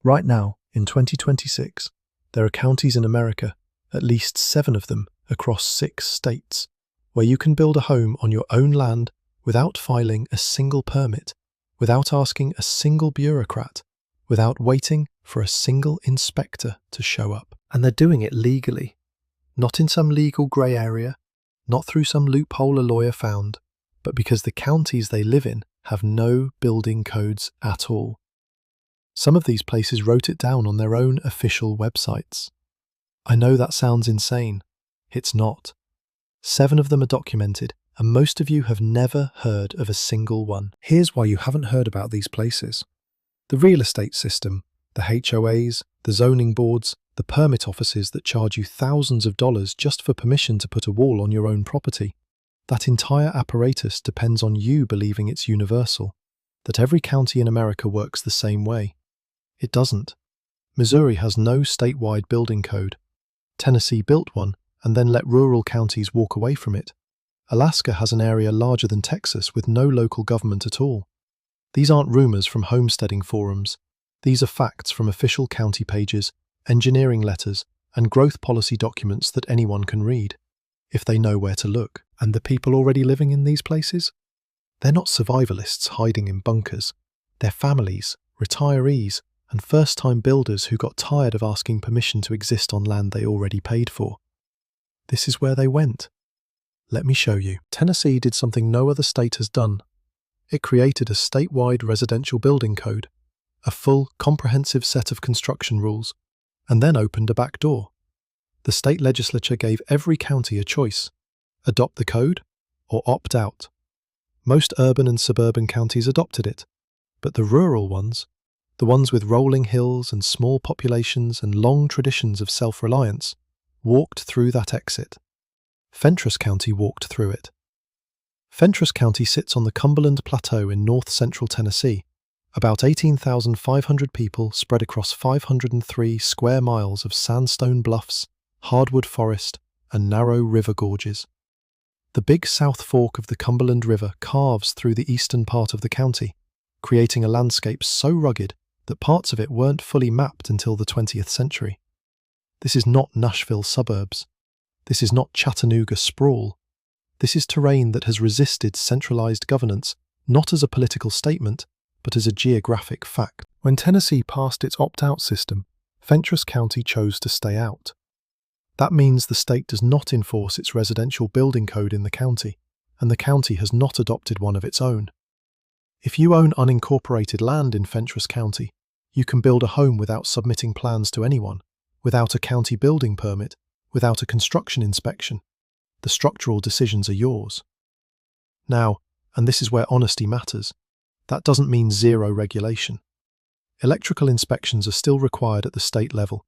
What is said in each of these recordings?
Right now, in 2026, there are counties in America, at least 7 of them across 6 states, where you can build a home on your own land without filing a single permit, without asking a single bureaucrat, without waiting for a single inspector to show up. And they're doing it legally, not in some legal grey area, not through some loophole a lawyer found, but because the counties they live in have no building codes at all. Some of these places wrote it down on their own official websites. I know that sounds insane. It's not. 7 of them are documented, and most of you have never heard of a single one. Here's why you haven't heard about these places. The real estate system, the HOAs, the zoning boards, the permit offices that charge you thousands of dollars just for permission to put a wall on your own property. That entire apparatus depends on you believing it's universal, that every county in America works the same way. It doesn't. Missouri has no statewide building code. Tennessee built one and then let rural counties walk away from it. Alaska has an area larger than Texas with no local government at all. These aren't rumors from homesteading forums. These are facts from official county pages, engineering letters, and growth policy documents that anyone can read, if they know where to look. And the people already living in these places? They're not survivalists hiding in bunkers. They're families, retirees, and first-time builders who got tired of asking permission to exist on land they already paid for. This is where they went. Let me show you. Tennessee did something no other state has done. It created a statewide residential building code, a full, comprehensive set of construction rules, and then opened a back door. The state legislature gave every county a choice: adopt the code or opt out. Most urban and suburban counties adopted it, but the rural ones, the ones with rolling hills and small populations and long traditions of self-reliance, walked through that exit. Fentress County walked through it. Fentress County sits on the Cumberland Plateau in north-central Tennessee, about 18,500 people spread across 503 square miles of sandstone bluffs, hardwood forest, and narrow river gorges. The big South Fork of the Cumberland River carves through the eastern part of the county, creating a landscape so rugged that parts of it weren't fully mapped until the 20th century. This is not Nashville suburbs. This is not Chattanooga sprawl. This is terrain that has resisted centralized governance, not as a political statement, but as a geographic fact. When Tennessee passed its opt-out system, Fentress County chose to stay out. That means the state does not enforce its residential building code in the county, and the county has not adopted one of its own. If you own unincorporated land in Fentress County, you can build a home without submitting plans to anyone, without a county building permit, without a construction inspection. The structural decisions are yours. Now, and this is where honesty matters, that doesn't mean zero regulation. Electrical inspections are still required at the state level.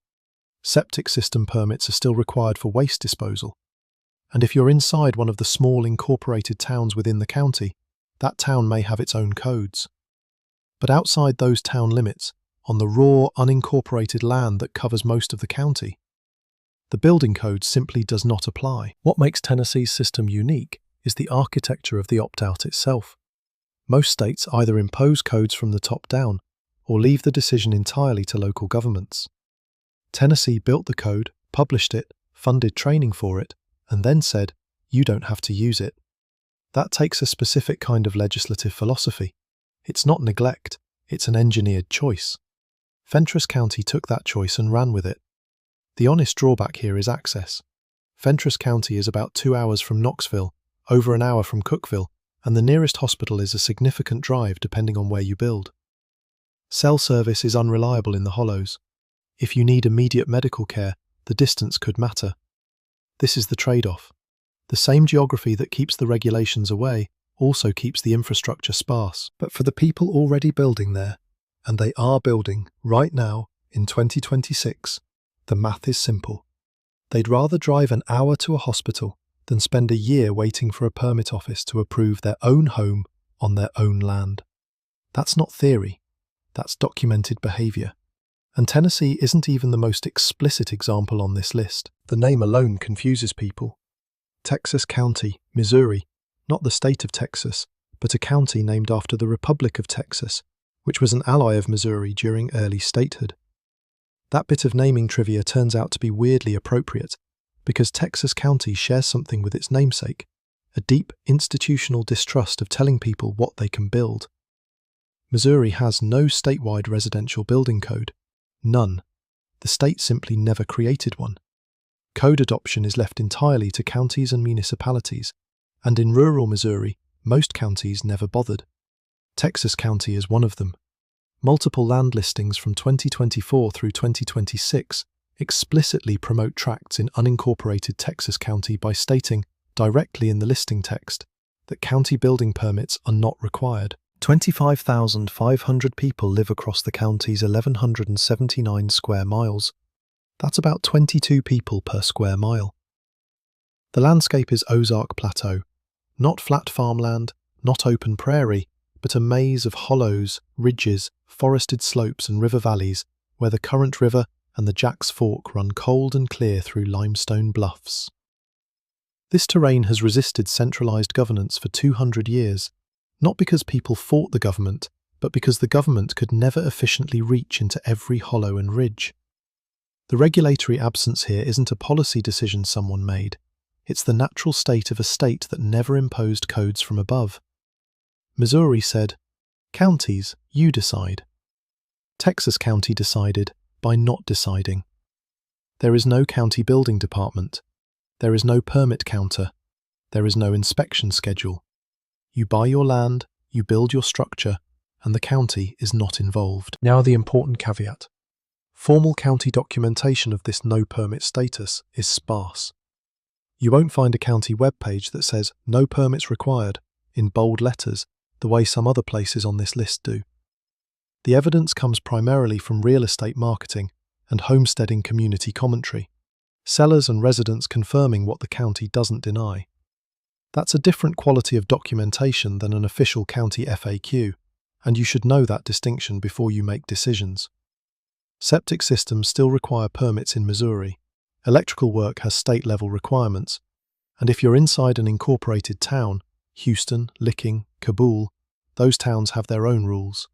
Septic system permits are still required for waste disposal. And if you're inside one of the small incorporated towns within the county, that town may have its own codes. But outside those town limits, on the raw, unincorporated land that covers most of the county, the building code simply does not apply. What makes Tennessee's system unique is the architecture of the opt-out itself. Most states either impose codes from the top down or leave the decision entirely to local governments. Tennessee built the code, published it, funded training for it, and then said, "You don't have to use it." That takes a specific kind of legislative philosophy. It's not neglect, it's an engineered choice. Fentress County took that choice and ran with it. The honest drawback here is access. Fentress County is about 2 hours from Knoxville, over an hour from Cookeville, and the nearest hospital is a significant drive depending on where you build. Cell service is unreliable in the hollows. If you need immediate medical care, the distance could matter. This is the trade-off. The same geography that keeps the regulations away also keeps the infrastructure sparse. But for the people already building there, and they are building right now in 2026, the math is simple. They'd rather drive an hour to a hospital than spend a year waiting for a permit office to approve their own home on their own land. That's not theory, that's documented behaviour. And Tennessee isn't even the most explicit example on this list. The name alone confuses people. Texas County, Missouri, not the state of Texas, but a county named after the Republic of Texas, which was an ally of Missouri during early statehood. That bit of naming trivia turns out to be weirdly appropriate, because Texas County shares something with its namesake, a deep institutional distrust of telling people what they can build. Missouri has no statewide residential building code. None. The state simply never created one. Code adoption is left entirely to counties and municipalities, and in rural Missouri, most counties never bothered. Texas County is one of them. Multiple land listings from 2024 through 2026 explicitly promote tracts in unincorporated Texas County by stating, directly in the listing text, that county building permits are not required. 25,500 people live across the county's 1,179 square miles. That's about 22 people per square mile. The landscape is Ozark Plateau, not flat farmland, not open prairie, but a maze of hollows, ridges, forested slopes and river valleys where the Current River and the Jacks Fork run cold and clear through limestone bluffs. This terrain has resisted centralized governance for 200 years, not because people fought the government, but because the government could never efficiently reach into every hollow and ridge. The regulatory absence here isn't a policy decision someone made. It's the natural state of a state that never imposed codes from above. Missouri said, "Counties, you decide." Texas County decided by not deciding. There is no county building department. There is no permit counter. There is no inspection schedule. You buy your land, you build your structure, and the county is not involved. Now the important caveat. Formal county documentation of this no permit status is sparse. You won't find a county webpage that says "no permits required" in bold letters the way some other places on this list do. The evidence comes primarily from real estate marketing and homesteading community commentary, sellers and residents confirming what the county doesn't deny. That's a different quality of documentation than an official county FAQ, and you should know that distinction before you make decisions. Septic systems still require permits in Missouri. Electrical work has state-level requirements, and if you're inside an incorporated town, Houston, Licking, Kabul, those towns have their own rules.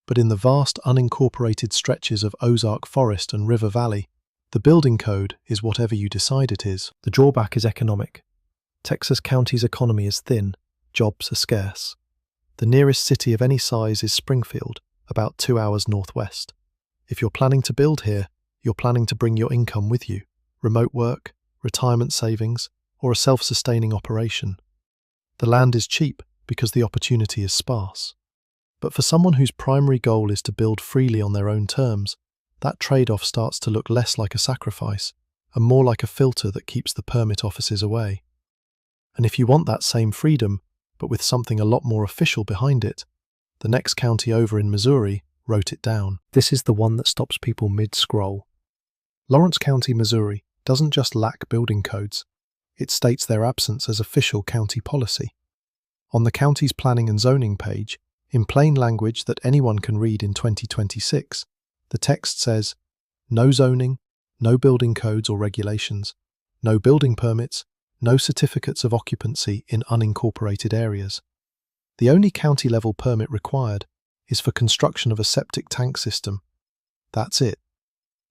But in the vast unincorporated stretches of Ozark Forest and River Valley, the building code is whatever you decide it is. The drawback is economic. Texas County's economy is thin, jobs are scarce. The nearest city of any size is Springfield, about 2 hours northwest. If you're planning to build here, you're planning to bring your income with you, remote work, retirement savings, or a self-sustaining operation. The land is cheap because the opportunity is sparse. But for someone whose primary goal is to build freely on their own terms, that trade-off starts to look less like a sacrifice and more like a filter that keeps the permit offices away. And if you want that same freedom, but with something a lot more official behind it, the next county over in Missouri wrote it down. This is the one that stops people mid-scroll. Lawrence County, Missouri doesn't just lack building codes, it states their absence as official county policy. On the county's planning and zoning page, in plain language that anyone can read in 2026, the text says, "No zoning, no building codes or regulations, no building permits, no certificates of occupancy in unincorporated areas. The only county-level permit required is for construction of a septic tank system. That's it.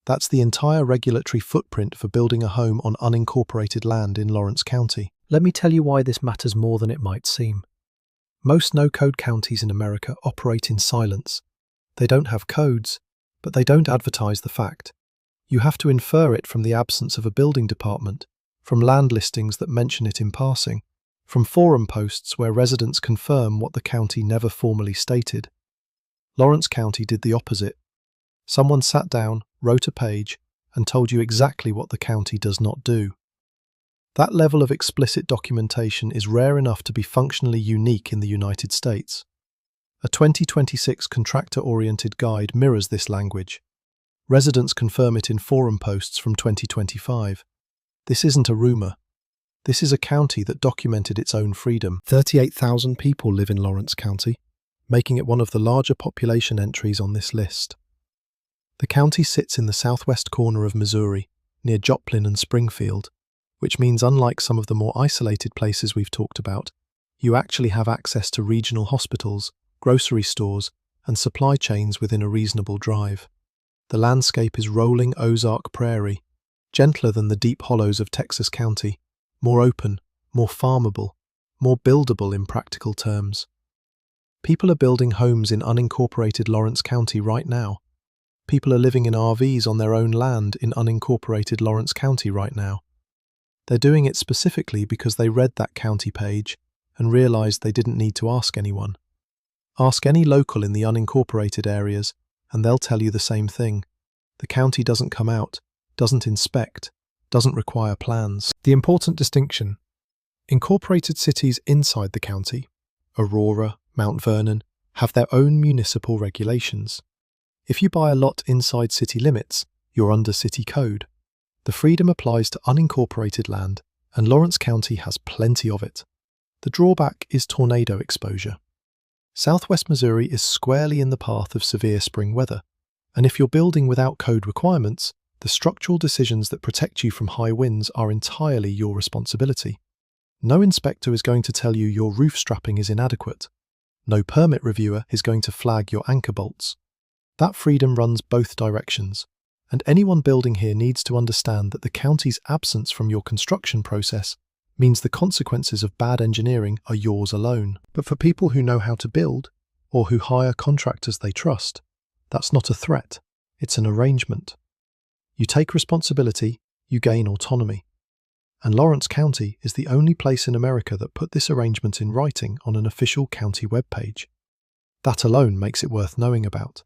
That's the entire regulatory footprint for building a home on unincorporated land in Lawrence County." Let me tell you why this matters more than it might seem. Most no-code counties in America operate in silence. They don't have codes, but they don't advertise the fact. You have to infer it from the absence of a building department, from land listings that mention it in passing, from forum posts where residents confirm what the county never formally stated. Lawrence County did the opposite. Someone sat down, wrote a page, and told you exactly what the county does not do. That level of explicit documentation is rare enough to be functionally unique in the United States. A 2026 contractor-oriented guide mirrors this language. Residents confirm it in forum posts from 2025. This isn't a rumor. This is a county that documented its own freedom. 38,000 people live in Lawrence County, making it one of the larger population entries on this list. The county sits in the southwest corner of Missouri, near Joplin and Springfield, which means unlike some of the more isolated places we've talked about, you actually have access to regional hospitals, grocery stores, and supply chains within a reasonable drive. The landscape is rolling Ozark prairie, gentler than the deep hollows of Texas County, more open, more farmable, more buildable in practical terms. People are building homes in unincorporated Lawrence County right now. People are living in RVs on their own land in unincorporated Lawrence County right now. They're doing it specifically because they read that county page and realized they didn't need to ask anyone. Ask any local in the unincorporated areas and they'll tell you the same thing. The county doesn't come out, doesn't inspect, doesn't require plans. The important distinction: incorporated cities inside the county, Aurora, Mount Vernon, have their own municipal regulations. If you buy a lot inside city limits, you're under city code. The freedom applies to unincorporated land, and Lawrence County has plenty of it. The drawback is tornado exposure. Southwest Missouri is squarely in the path of severe spring weather, and if you're building without code requirements, the structural decisions that protect you from high winds are entirely your responsibility. No inspector is going to tell you your roof strapping is inadequate. No permit reviewer is going to flag your anchor bolts. That freedom runs both directions, and anyone building here needs to understand that the county's absence from your construction process means the consequences of bad engineering are yours alone. But for people who know how to build, or who hire contractors they trust, that's not a threat, it's an arrangement. You take responsibility, you gain autonomy. And Lawrence County is the only place in America that put this arrangement in writing on an official county webpage. That alone makes it worth knowing about.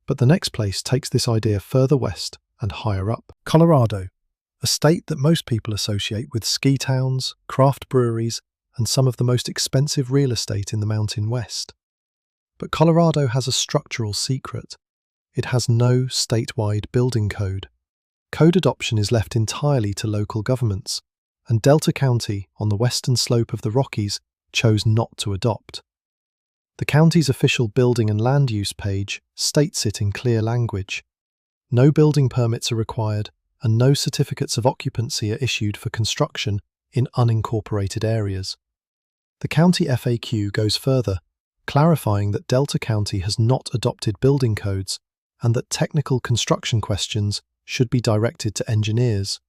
But the next place takes this idea further west and higher up. Colorado, a state that most people associate with ski towns, craft breweries, and some of the most expensive real estate in the Mountain West. But Colorado has a structural secret. It has no statewide building code. Code adoption is left entirely to local governments, and Delta County, on the western slope of the Rockies, chose not to adopt. The county's official building and land use page states it in clear language. No building permits are required, and no certificates of occupancy are issued for construction in unincorporated areas. The county FAQ goes further, clarifying that Delta County has not adopted building codes and that technical construction questions should be directed to engineers,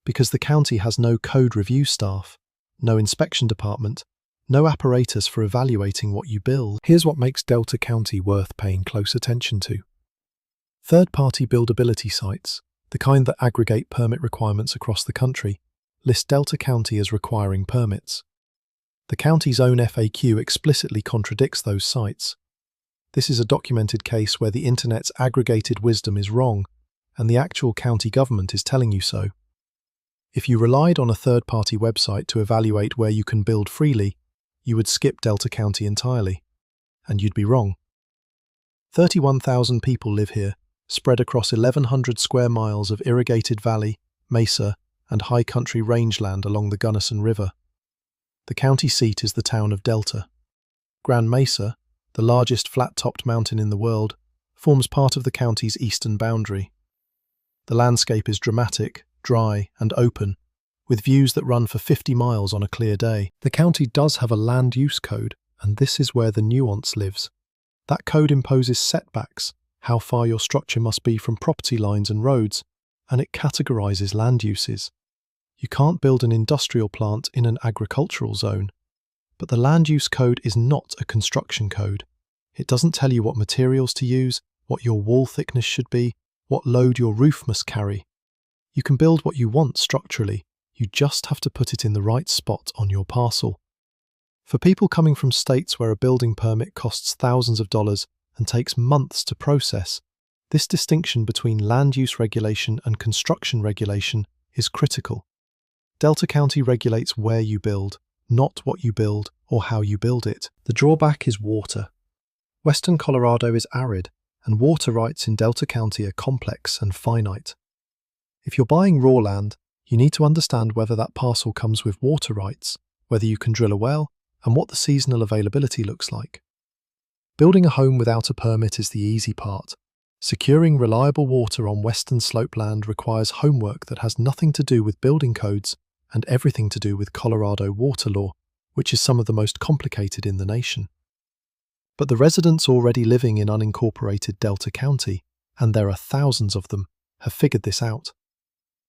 because the county has no code review staff, no inspection department, no apparatus for evaluating what you build. Here's what makes Delta County worth paying close attention to. Third-party buildability sites, the kind that aggregate permit requirements across the country, list Delta County as requiring permits. The county's own FAQ explicitly contradicts those sites. This is a documented case where the internet's aggregated wisdom is wrong, and the actual county government is telling you so. If you relied on a third-party website to evaluate where you can build freely, you would skip Delta County entirely. And you'd be wrong. 31,000 people live here, spread across 1,100 square miles of irrigated valley, mesa, and high country rangeland along the Gunnison River. The county seat is the town of Delta. Grand Mesa, the largest flat-topped mountain in the world, forms part of the county's eastern boundary. The landscape is dramatic, dry, and open, with views that run for 50 miles on a clear day. The county does have a land use code, and this is where the nuance lives. That code imposes setbacks, how far your structure must be from property lines and roads, and it categorizes land uses. You can't build an industrial plant in an agricultural zone. But the land use code is not a construction code. It doesn't tell you what materials to use, what your wall thickness should be, what load your roof must carry. You can build what you want structurally, you just have to put it in the right spot on your parcel. For people coming from states where a building permit costs thousands of dollars and takes months to process, this distinction between land use regulation and construction regulation is critical. Delta County regulates where you build, not what you build or how you build it. The drawback is water. Western Colorado is arid, and water rights in Delta County are complex and finite. If you're buying raw land, you need to understand whether that parcel comes with water rights, whether you can drill a well, and what the seasonal availability looks like. Building a home without a permit is the easy part. Securing reliable water on western slope land requires homework that has nothing to do with building codes and everything to do with Colorado water law, which is some of the most complicated in the nation. But the residents already living in unincorporated Delta County and there are thousands of them, have figured this out.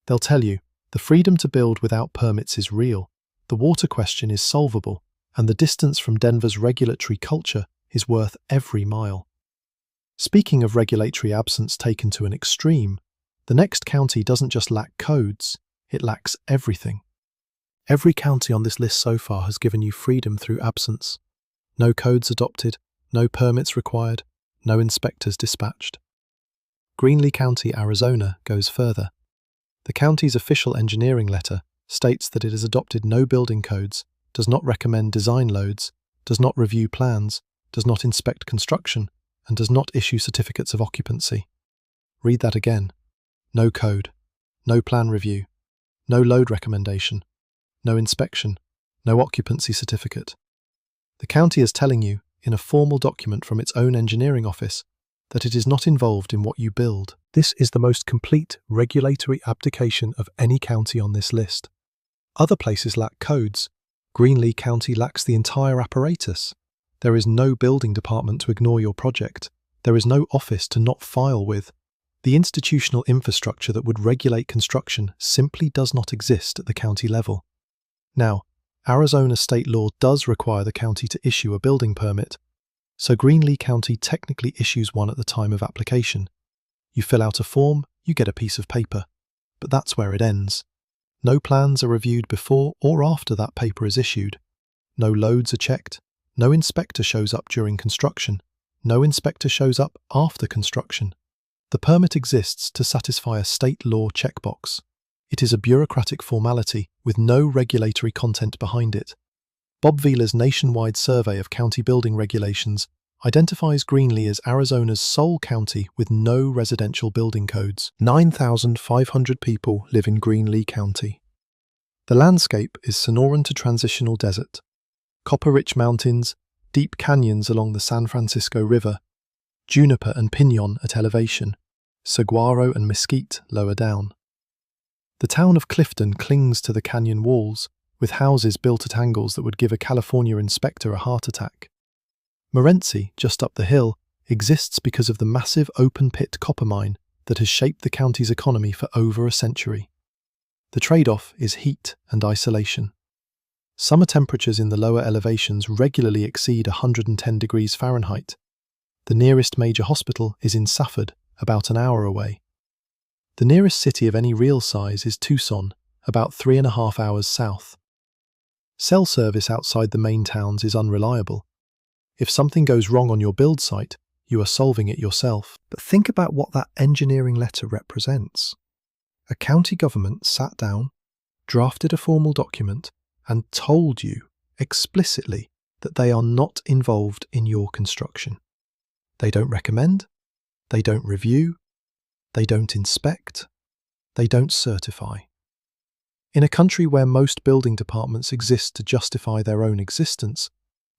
They'll tell you, the freedom to build without permits is real, the water question is solvable, and the distance from Denver's regulatory culture is worth every mile. Speaking of regulatory absence taken to an extreme, the next county doesn't just lack codes, it lacks everything. Every county on this list so far has given you freedom through absence. No codes adopted, no permits required, no inspectors dispatched. Greenlee County, Arizona, goes further. The county's official engineering letter states that it has adopted no building codes, does not recommend design loads, does not review plans, does not inspect construction, and does not issue certificates of occupancy. Read that again. No code, no plan review, no load recommendation, no inspection, no occupancy certificate. The county is telling you, in a formal document from its own engineering office, that it is not involved in what you build. This is the most complete regulatory abdication of any county on this list. Other places lack codes. Greenlee County lacks the entire apparatus. There is no building department to ignore your project. There is no office to not file with. The institutional infrastructure that would regulate construction simply does not exist at the county level. Now, Arizona state law does require the county to issue a building permit, so Greenlee County technically issues one at the time of application. You fill out a form, you get a piece of paper, but that's where it ends. No plans are reviewed before or after that paper is issued. No loads are checked. No inspector shows up during construction. No inspector shows up after construction. The permit exists to satisfy a state law checkbox. It is a bureaucratic formality with no regulatory content behind it. Bob Vila's nationwide survey of county building regulations identifies Greenlee as Arizona's sole county with no residential building codes. 9,500 people live in Greenlee County. The landscape is Sonoran to transitional desert. Copper-rich mountains, deep canyons along the San Francisco River, juniper and pinon at elevation, saguaro and mesquite lower down. The town of Clifton clings to the canyon walls, with houses built at angles that would give a California inspector a heart attack. Morenci, just up the hill, exists because of the massive open-pit copper mine that has shaped the county's economy for over a century. The trade-off is heat and isolation. Summer temperatures in the lower elevations regularly exceed 110 degrees Fahrenheit. The nearest major hospital is in Safford, about an hour away. The nearest city of any real size is Tucson, about 3.5 hours south. Cell service outside the main towns is unreliable. If something goes wrong on your build site, you are solving it yourself. But think about what that engineering letter represents. A county government sat down, drafted a formal document, and told you explicitly that they are not involved in your construction. They don't recommend, they don't review, they don't inspect, they don't certify. In a country where most building departments exist to justify their own existence,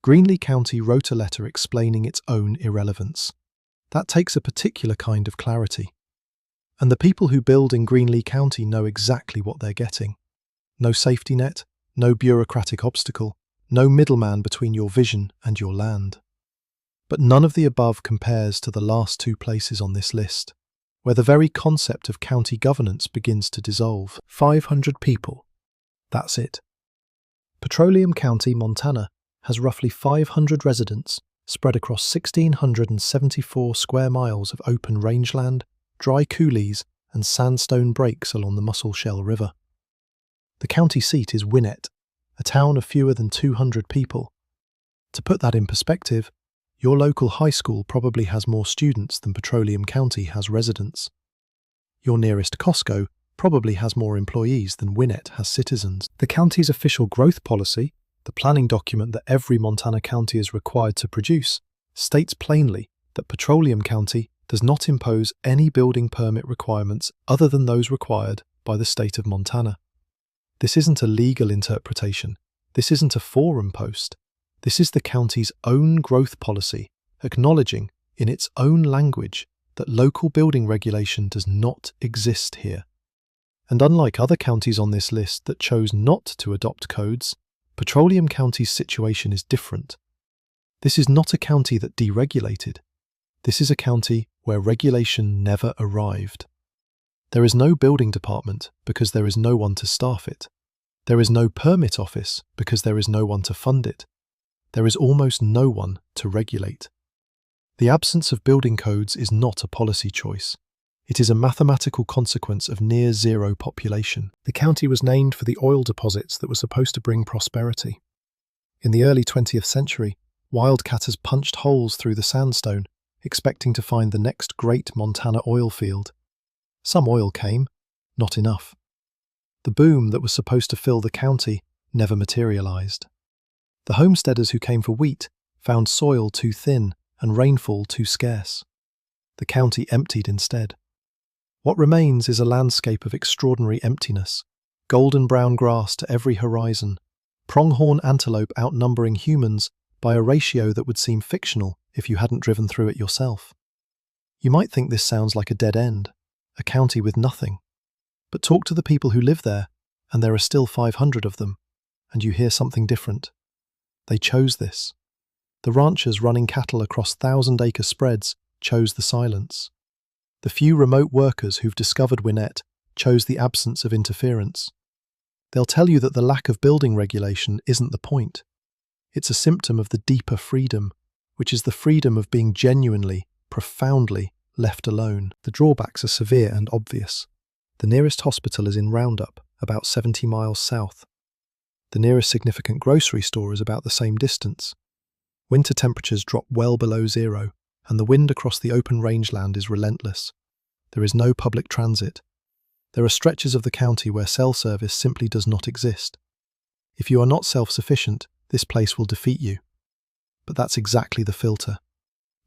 Greenlee County wrote a letter explaining its own irrelevance. That takes a particular kind of clarity. And the people who build in Greenlee County know exactly what they're getting. No safety net, no bureaucratic obstacle, no middleman between your vision and your land. But none of the above compares to the last two places on this list, where the very concept of county governance begins to dissolve. 500 people. That's it. Petroleum County, Montana, has roughly 500 residents spread across 1,674 square miles of open rangeland, dry coulees, and sandstone breaks along the Musselshell River. The county seat is Winnett, a town of fewer than 200 people. To put that in perspective, your local high school probably has more students than Petroleum County has residents. Your nearest Costco probably has more employees than Winnett has citizens. The county's official growth policy, the planning document that every Montana county is required to produce, states plainly that Petroleum County does not impose any building permit requirements other than those required by the state of Montana. This isn't a legal interpretation. This isn't a forum post. This is the county's own growth policy, acknowledging, in its own language, that local building regulation does not exist here. And unlike other counties on this list that chose not to adopt codes, Petroleum County's situation is different. This is not a county that deregulated. This is a county where regulation never arrived. There is no building department because there is no one to staff it. There is no permit office because there is no one to fund it. There is almost no one to regulate. The absence of building codes is not a policy choice. It is a mathematical consequence of near zero population. The county was named for the oil deposits that were supposed to bring prosperity. In the early 20th century, wildcatters punched holes through the sandstone, expecting to find the next great Montana oil field. Some oil came, not enough. The boom that was supposed to fill the county never materialized. The homesteaders who came for wheat found soil too thin and rainfall too scarce. The county emptied instead. What remains is a landscape of extraordinary emptiness, golden brown grass to every horizon, pronghorn antelope outnumbering humans by a ratio that would seem fictional if you hadn't driven through it yourself. You might think this sounds like a dead end, a county with nothing. But talk to the people who live there, and there are still 500 of them, and you hear something different. They chose this. The ranchers running cattle across 1,000-acre spreads chose the silence. The few remote workers who've discovered Gwinnett chose the absence of interference. They'll tell you that the lack of building regulation isn't the point. It's a symptom of the deeper freedom, which is the freedom of being genuinely, profoundly left alone. The drawbacks are severe and obvious. The nearest hospital is in Roundup, about 70 miles south. The nearest significant grocery store is about the same distance. Winter temperatures drop well below zero, and the wind across the open rangeland is relentless. There is no public transit. There are stretches of the county where cell service simply does not exist. If you are not self-sufficient, this place will defeat you. But that's exactly the filter.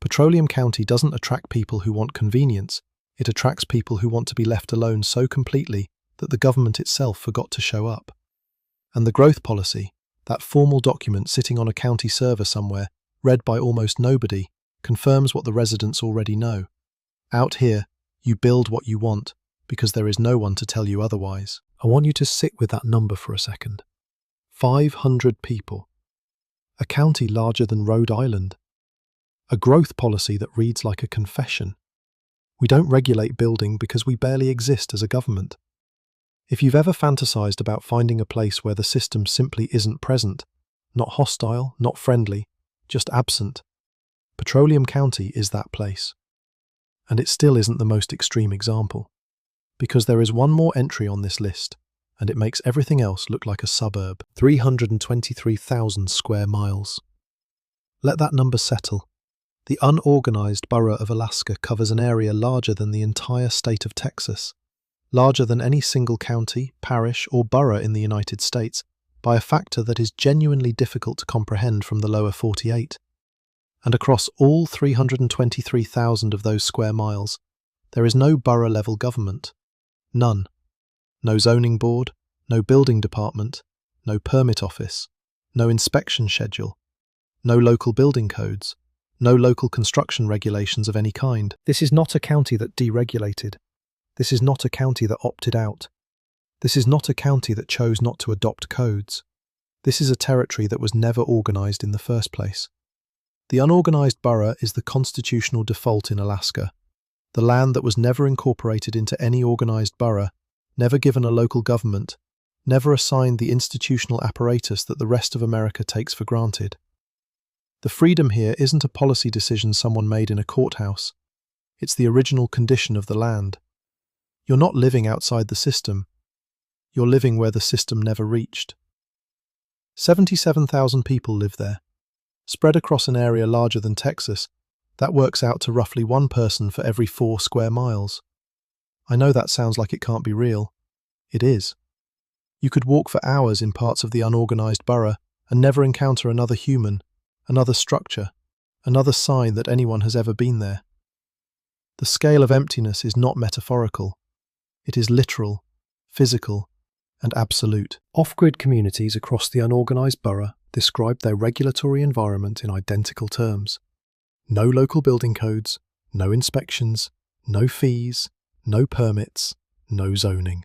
Petroleum County doesn't attract people who want convenience. It attracts people who want to be left alone so completely that the government itself forgot to show up. And the growth policy, that formal document sitting on a county server somewhere, read by almost nobody, confirms what the residents already know. Out here, you build what you want, because there is no one to tell you otherwise. I want you to sit with that number for a second. 500 people. A county larger than Rhode Island. A growth policy that reads like a confession. We don't regulate building because we barely exist as a government. If you've ever fantasized about finding a place where the system simply isn't present, not hostile, not friendly, just absent, Petroleum County is that place. And it still isn't the most extreme example, because there is one more entry on this list, and it makes everything else look like a suburb. 323,000 square miles. Let that number settle. The unorganized borough of Alaska covers an area larger than the entire state of Texas, larger than any single county, parish, or borough in the United States, by a factor that is genuinely difficult to comprehend from the lower 48. And across all 323,000 of those square miles, there is no borough-level government. None. No zoning board, no building department, no permit office, no inspection schedule, no local building codes, no local construction regulations of any kind. This is not a county that deregulated. This is not a county that opted out. This is not a county that chose not to adopt codes. This is a territory that was never organized in the first place. The unorganized borough is the constitutional default in Alaska. The land that was never incorporated into any organized borough, never given a local government, never assigned the institutional apparatus that the rest of America takes for granted. The freedom here isn't a policy decision someone made in a courthouse. It's the original condition of the land. You're not living outside the system. You're living where the system never reached. 77,000 people live there. Spread across an area larger than Texas, that works out to roughly one person for every 4 square miles. I know that sounds like it can't be real. It is. You could walk for hours in parts of the unorganized borough and never encounter another human, another structure, another sign that anyone has ever been there. The scale of emptiness is not metaphorical. It is literal, physical, and absolute. Off-grid communities across the unorganized borough describe their regulatory environment in identical terms. No local building codes, no inspections, no fees, no permits, no zoning.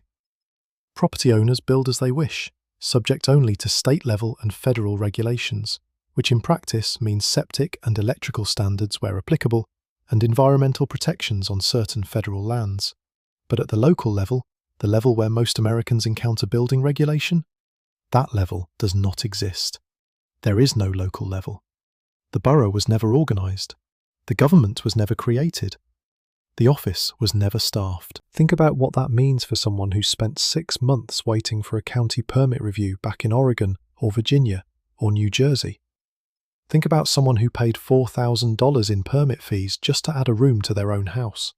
Property owners build as they wish, subject only to state-level and federal regulations, which in practice means septic and electrical standards where applicable, and environmental protections on certain federal lands. But at the local level, the level where most Americans encounter building regulation, that level does not exist. There is no local level. The borough was never organized. The government was never created. The office was never staffed. Think about what that means for someone who spent 6 months waiting for a county permit review back in Oregon or Virginia or New Jersey. Think about someone who paid $4,000 in permit fees just to add a room to their own house.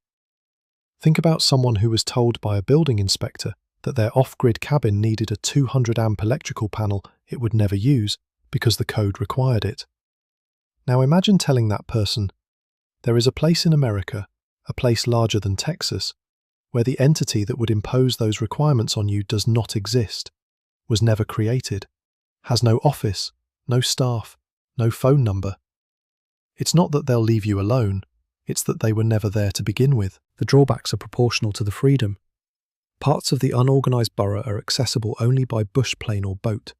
Think about someone who was told by a building inspector that their off-grid cabin needed a 200-amp electrical panel it would never use because the code required it. Now imagine telling that person, there is a place in America, a place larger than Texas, where the entity that would impose those requirements on you does not exist, was never created, has no office, no staff, no phone number. It's not that they'll leave you alone, it's that they were never there to begin with. The drawbacks are proportional to the freedom. Parts of the unorganized borough are accessible only by bush plane or boat.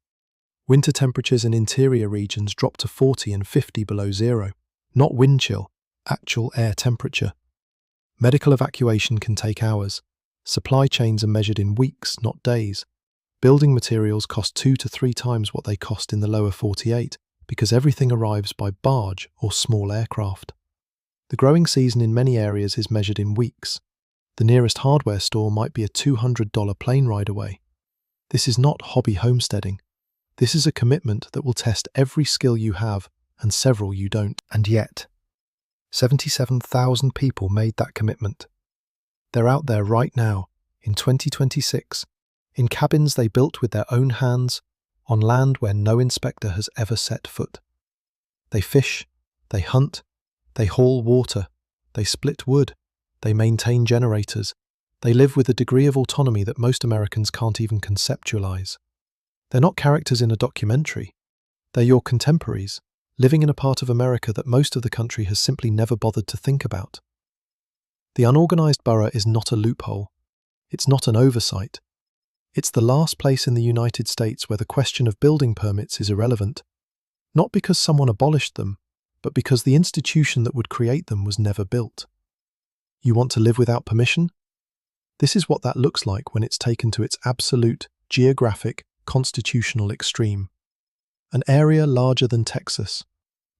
Winter temperatures in interior regions drop to 40 and 50 below zero, not wind chill, actual air temperature. Medical evacuation can take hours. Supply chains are measured in weeks, not days. Building materials cost 2 to 3 times what they cost in the lower 48 because everything arrives by barge or small aircraft. The growing season in many areas is measured in weeks. The nearest hardware store might be a $200 plane ride away. This is not hobby homesteading. This is a commitment that will test every skill you have and several you don't. And yet, 77,000 people made that commitment. They're out there right now, in 2026, in cabins they built with their own hands, on land where no inspector has ever set foot. They fish, they hunt, they haul water, they split wood, they maintain generators, they live with a degree of autonomy that most Americans can't even conceptualize. They're not characters in a documentary. They're your contemporaries, living in a part of America that most of the country has simply never bothered to think about. The unorganized borough is not a loophole. It's not an oversight. It's the last place in the United States where the question of building permits is irrelevant, not because someone abolished them, but because the institution that would create them was never built. You want to live without permission? This is what that looks like when it's taken to its absolute, geographic, constitutional extreme. An area larger than Texas.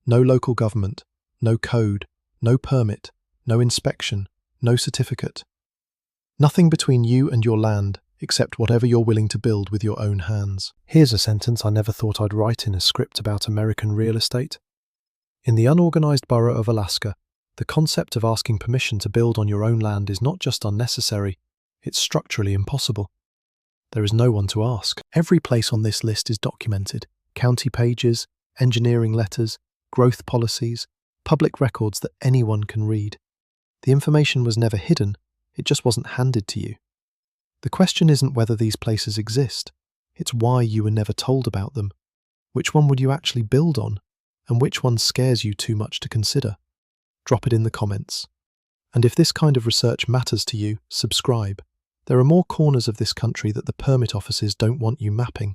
No local government, no code, no permit, no inspection, no certificate. Nothing between you and your land except whatever you're willing to build with your own hands. Here's a sentence I never thought I'd write in a script about American real estate. In the unorganized borough of Alaska, the concept of asking permission to build on your own land is not just unnecessary, it's structurally impossible. There is no one to ask. Every place on this list is documented. County pages, engineering letters, growth policies, public records that anyone can read. The information was never hidden, it just wasn't handed to you. The question isn't whether these places exist, it's why you were never told about them. Which one would you actually build on? And which one scares you too much to consider? Drop it in the comments. And if this kind of research matters to you, subscribe. There are more corners of this country that the permit offices don't want you mapping.